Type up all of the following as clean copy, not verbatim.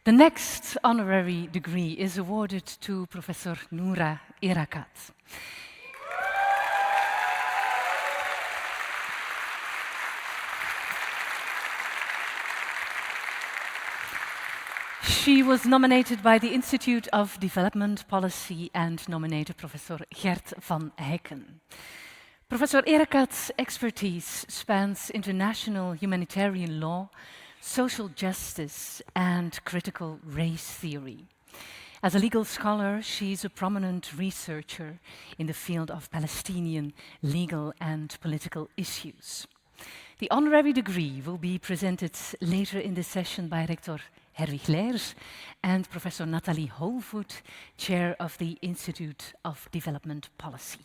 The next honorary degree is awarded to Professor Noura Erakat. She was nominated by the Institute of Development Policy and nominated Professor Gert van Hekken. Professor Erakat's expertise spans international humanitarian law, social justice, and critical race theory. As a legal scholar, she's a prominent researcher in the field of Palestinian legal and political issues. The honorary degree will be presented later in this session by Rector Herwig Leers and Professor Nathalie Holvoet, Chair of the Institute of Development Policy.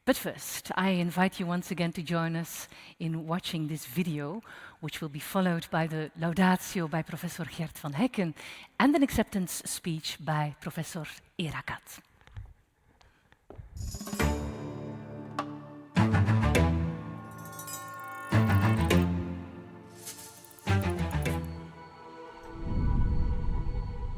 But first, I invite you once again to join us in watching this video, which will be followed by the laudatio by Professor Gert van Hekken and an acceptance speech by Professor Erakat.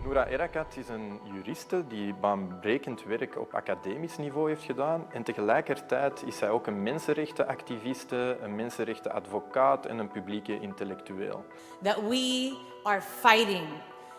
Noura Erakat is een juriste die baanbrekend werk op academisch niveau heeft gedaan en tegelijkertijd is zij ook een mensenrechtenactiviste, een mensenrechtenadvocaat en een publieke intellectueel. That we are fighting,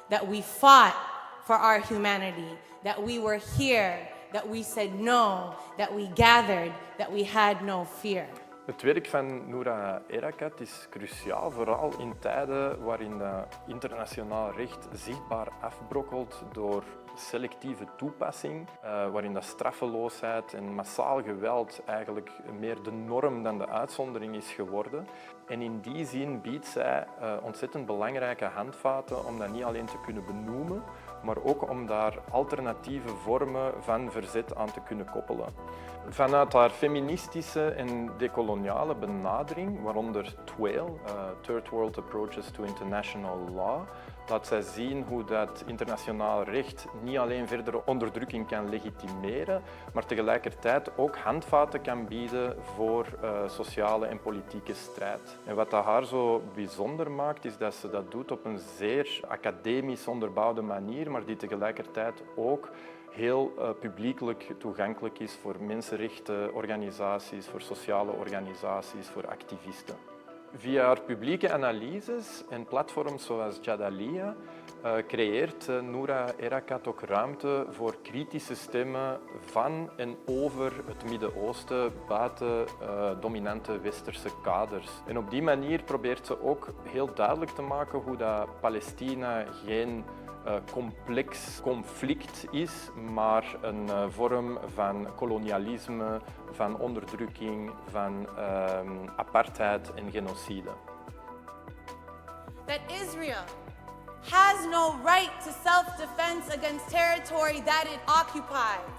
that we fought for our humanity, that we were here, that we said no, that we gathered, that we had no fear. Het werk van Noura Erakat is cruciaal, vooral in tijden waarin internationaal recht zichtbaar afbrokkelt door selectieve toepassing, waarin dat straffeloosheid en massaal geweld eigenlijk meer de norm dan de uitzondering is geworden. En in die zin biedt zij ontzettend belangrijke handvaten om dat niet alleen te kunnen benoemen, maar ook om daar alternatieve vormen van verzet aan te kunnen koppelen. Vanuit haar feministische en decoloniale benadering, waaronder TWAIL, Third World Approaches to International Law, laat zij zien hoe dat internationaal recht niet alleen verdere onderdrukking kan legitimeren, maar tegelijkertijd ook handvaten kan bieden voor sociale en politieke strijd. En wat dat haar zo bijzonder maakt, is dat ze dat doet op een zeer academisch onderbouwde manier, maar die tegelijkertijd ook heel publiekelijk toegankelijk is voor mensenrechtenorganisaties, voor sociale organisaties, voor activisten. Via haar publieke analyses en platforms zoals Jadalia creëert Noura Erakat ook ruimte voor kritische stemmen van en over het Midden-Oosten buiten dominante westerse kaders. En op die manier probeert ze ook heel duidelijk te maken hoe dat Palestina geen complex conflict is, maar een vorm van kolonialisme, van onderdrukking, van apartheid en genocide. That Israel has no right to self-defense against territory that it occupies.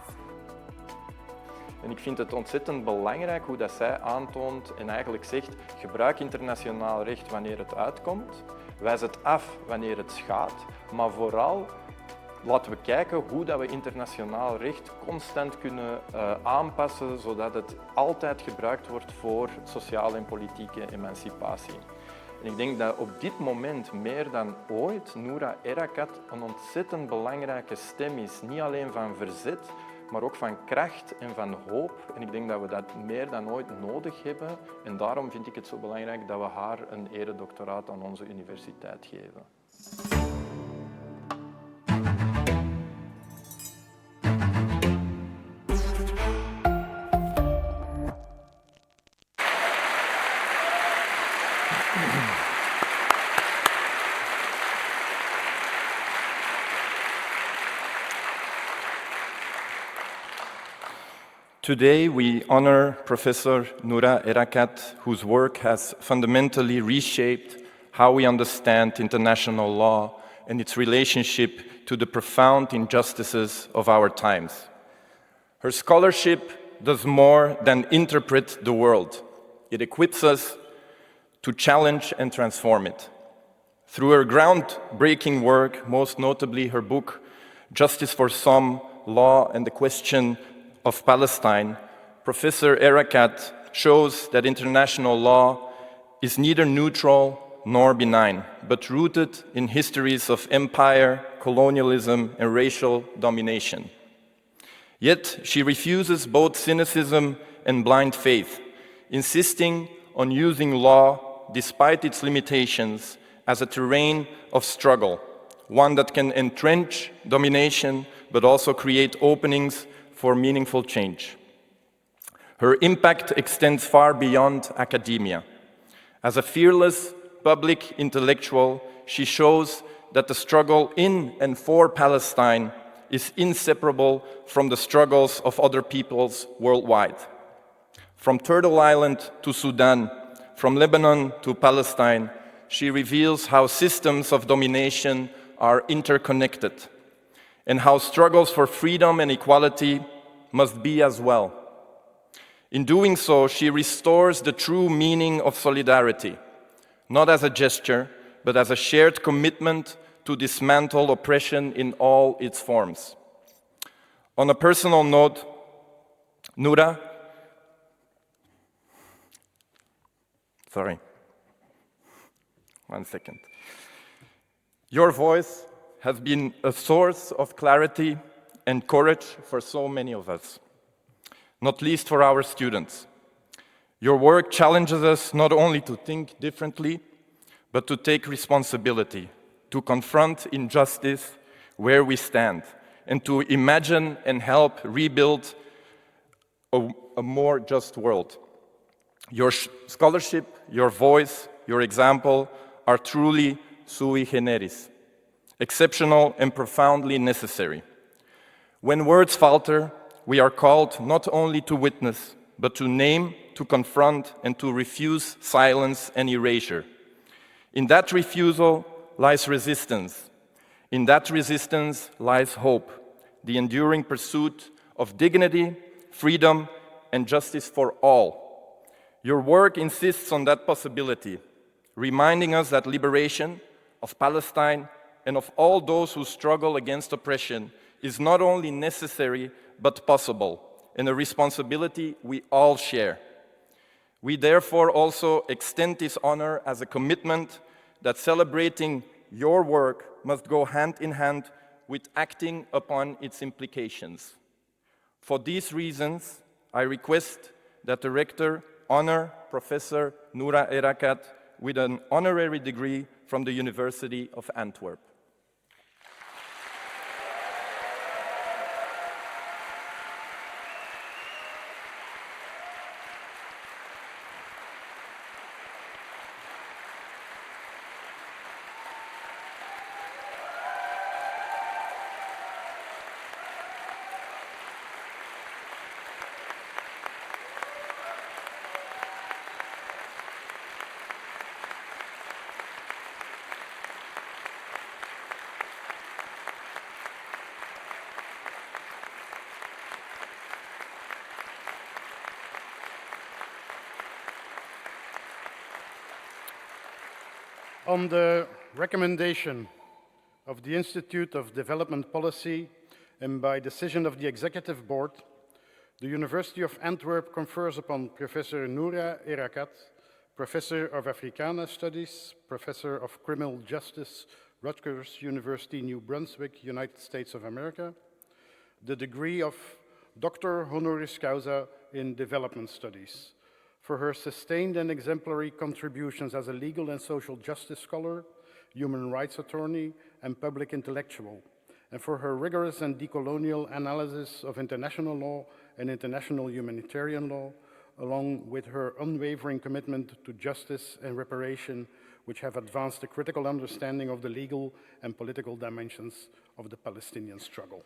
En ik vind het ontzettend belangrijk hoe dat zij aantoont en eigenlijk zegt: gebruik internationaal recht wanneer het uitkomt, wijs het af wanneer het schaadt, maar vooral laten we kijken hoe dat we internationaal recht constant kunnen aanpassen, zodat het altijd gebruikt wordt voor sociale en politieke emancipatie. En ik denk dat op dit moment meer dan ooit Noura Erakat een ontzettend belangrijke stem is, niet alleen van verzet, maar ook van kracht en van hoop. En ik denk dat we dat meer dan ooit nodig hebben. En daarom vind ik het zo belangrijk dat we haar een eredoctoraat aan onze universiteit geven. Today we honor Professor Noura Erakat, whose work has fundamentally reshaped how we understand international law and its relationship to the profound injustices of our times. Her scholarship does more than interpret the world. It equips us to challenge and transform it. Through her groundbreaking work, most notably her book, Justice for Some, Law and the Question of Palestine, Professor Erakat shows that international law is neither neutral nor benign, but rooted in histories of empire, colonialism, and racial domination. Yet she refuses both cynicism and blind faith, insisting on using law, despite its limitations, as a terrain of struggle, one that can entrench domination but also create openings for meaningful change. Her impact extends far beyond academia. As a fearless public intellectual, she shows that the struggle in and for Palestine is inseparable from the struggles of other peoples worldwide. From Turtle Island to Sudan, from Lebanon to Palestine, she reveals how systems of domination are interconnected and how struggles for freedom and equality must be as well. In doing so, she restores the true meaning of solidarity, not as a gesture, but as a shared commitment to dismantle oppression in all its forms. On a personal note, Noura, your voice has been a source of clarity and courage for so many of us, not least for our students. Your work challenges us not only to think differently, but to take responsibility, to confront injustice where we stand, and to imagine and help rebuild a more just world. Your scholarship, your voice, your example are truly sui generis, exceptional and profoundly necessary. When words falter, we are called not only to witness, but to name, to confront, and to refuse silence and erasure. In that refusal lies resistance. In that resistance lies hope, the enduring pursuit of dignity, freedom, and justice for all. Your work insists on that possibility, reminding us that liberation of Palestine and of all those who struggle against oppression is not only necessary, but possible, and a responsibility we all share. We therefore also extend this honor as a commitment that celebrating your work must go hand in hand with acting upon its implications. For these reasons, I request that the Rector honor Professor Noura Erakat with an honorary degree from the University of Antwerp. On the recommendation of the Institute of Development Policy and by decision of the Executive Board, the University of Antwerp confers upon Professor Noura Erakat, Professor of Africana Studies, Professor of Criminal Justice, Rutgers University, New Brunswick, United States of America, the degree of Doctor Honoris Causa in Development Studies, for her sustained and exemplary contributions as a legal and social justice scholar, human rights attorney, and public intellectual, and for her rigorous and decolonial analysis of international law and international humanitarian law, along with her unwavering commitment to justice and reparation, which have advanced a critical understanding of the legal and political dimensions of the Palestinian struggle.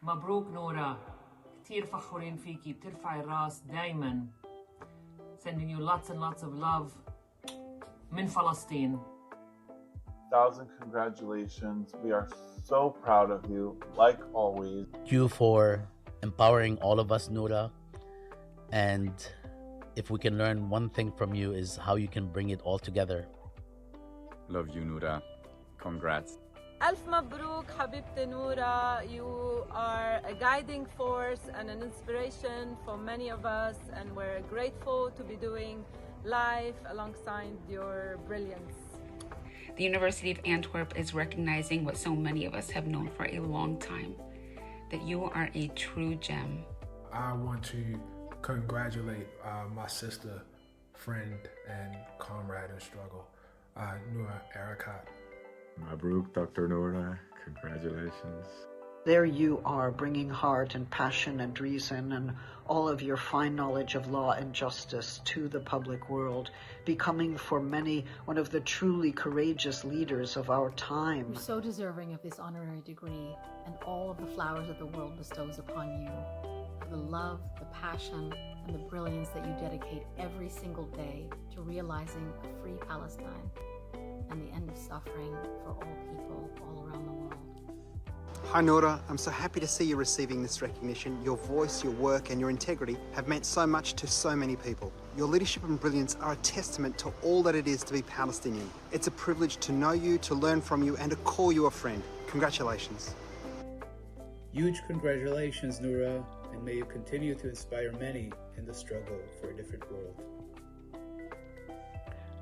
مبروك نورا كتير فخورين فيكي بترفعي الراس دايما sending you lots and lots of love من فلسطين. 1,000 congratulations. We are so proud of you, like always. Thank you for empowering all of us, Noura. And if we can learn one thing from you is how you can bring it all together. Love you, Noura. Congrats. ألف مبروك حبيبتي نورا. You are a guiding force and an inspiration for many of us, and we're grateful to be doing life alongside your brilliance. The University of Antwerp is recognizing what so many of us have known for a long time, that you are a true gem. I want to congratulate my sister, friend, and comrade in struggle, Noura Erakat. Mabruk, Dr. Noura. Congratulations. There you are, bringing heart and passion and reason and all of your fine knowledge of law and justice to the public world, becoming for many one of the truly courageous leaders of our time. You're so deserving of this honorary degree and all of the flowers that the world bestows upon you, for the love, the passion, and the brilliance that you dedicate every single day to realizing a free Palestine and the end of suffering for all people all around the world. Hi Noura, I'm so happy to see you receiving this recognition. Your voice, your work and your integrity have meant so much to so many people. Your leadership and brilliance are a testament to all that it is to be Palestinian. It's a privilege to know you, to learn from you and to call you a friend. Congratulations. Huge congratulations, Noura, and may you continue to inspire many in the struggle for a different world.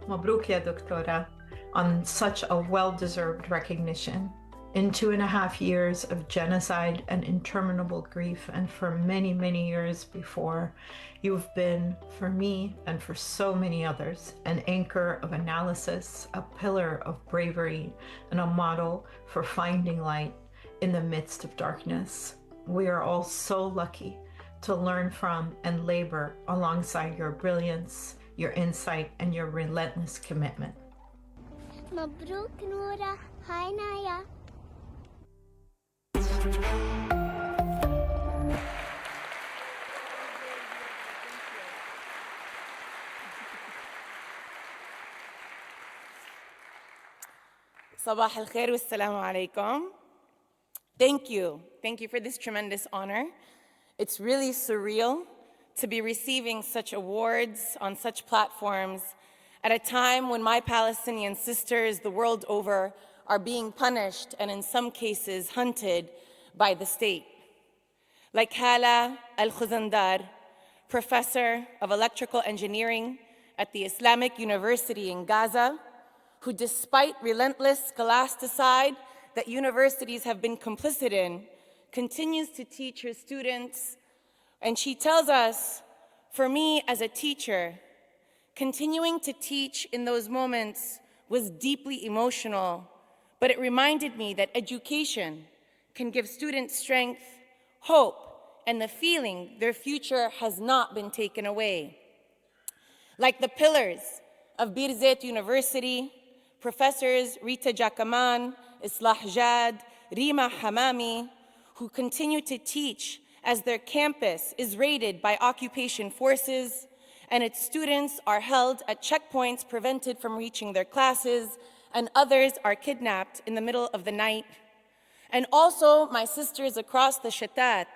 Mabruk ya Doctora, on such a well-deserved recognition. In 2.5 years of genocide and interminable grief, and for many, many years before, you've been, for me and for so many others, an anchor of analysis, a pillar of bravery, and a model for finding light in the midst of darkness. We are all so lucky to learn from and labor alongside your brilliance, your insight, and your relentless commitment. Mabruk Noura, hi Naya. صباح الخير والسلام عليكم. Thank you for this tremendous honor. It's really surreal to be receiving such awards on such platforms at a time when my Palestinian sisters the world over are being punished and in some cases hunted by the state. Like Hala Al-Khuzandar, professor of electrical engineering at the Islamic University in Gaza, who despite relentless scholasticide that universities have been complicit in, continues to teach her students. And she tells us, for me as a teacher, continuing to teach in those moments was deeply emotional, but it reminded me that education can give students strength, hope, and the feeling their future has not been taken away. Like the pillars of Verzet University, Professors Rita Jakaman, Islah Jad, Rima Hamami, who continue to teach as their campus is raided by occupation forces and its students are held at checkpoints prevented from reaching their classes, and others are kidnapped in the middle of the night. And also my sisters across the Shatat,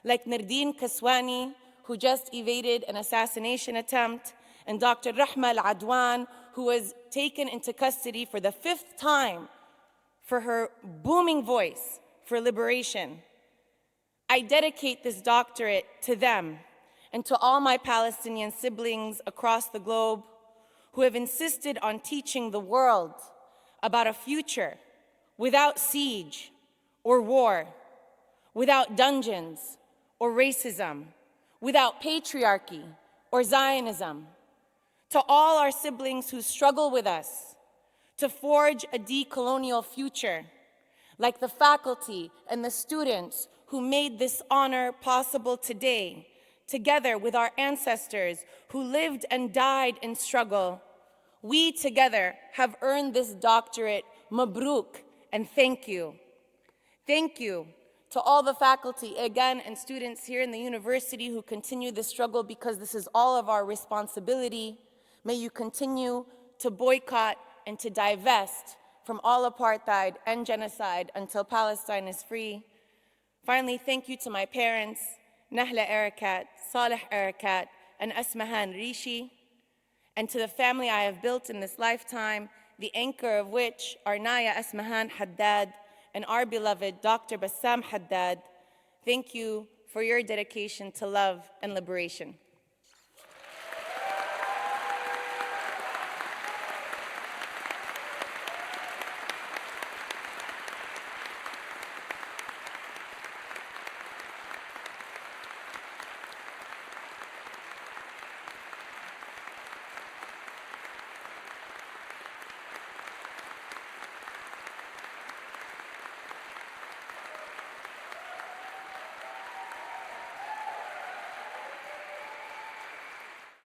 like Nardeen Kaswani, who just evaded an assassination attempt, and Dr. Rahma Al-Adwan, who was taken into custody for the 5th time for her booming voice for liberation. I dedicate this doctorate to them and to all my Palestinian siblings across the globe who have insisted on teaching the world about a future without siege or war, without dungeons or racism, without patriarchy or Zionism. To all our siblings who struggle with us to forge a decolonial future, like the faculty and the students who made this honor possible today, together with our ancestors who lived and died in struggle, we together have earned this doctorate. Mabruk, and thank you. Thank you to all the faculty, again, and students here in the university who continue the struggle, because this is all of our responsibility. May you continue to boycott and to divest from all apartheid and genocide until Palestine is free. Finally, thank you to my parents, Noura Erakat, Saleh Erakat, and Asmahan Rishi, and to the family I have built in this lifetime, the anchor of which are Naya Asmahan Haddad and our beloved Dr. Bassam Haddad. Thank you for your dedication to love and liberation.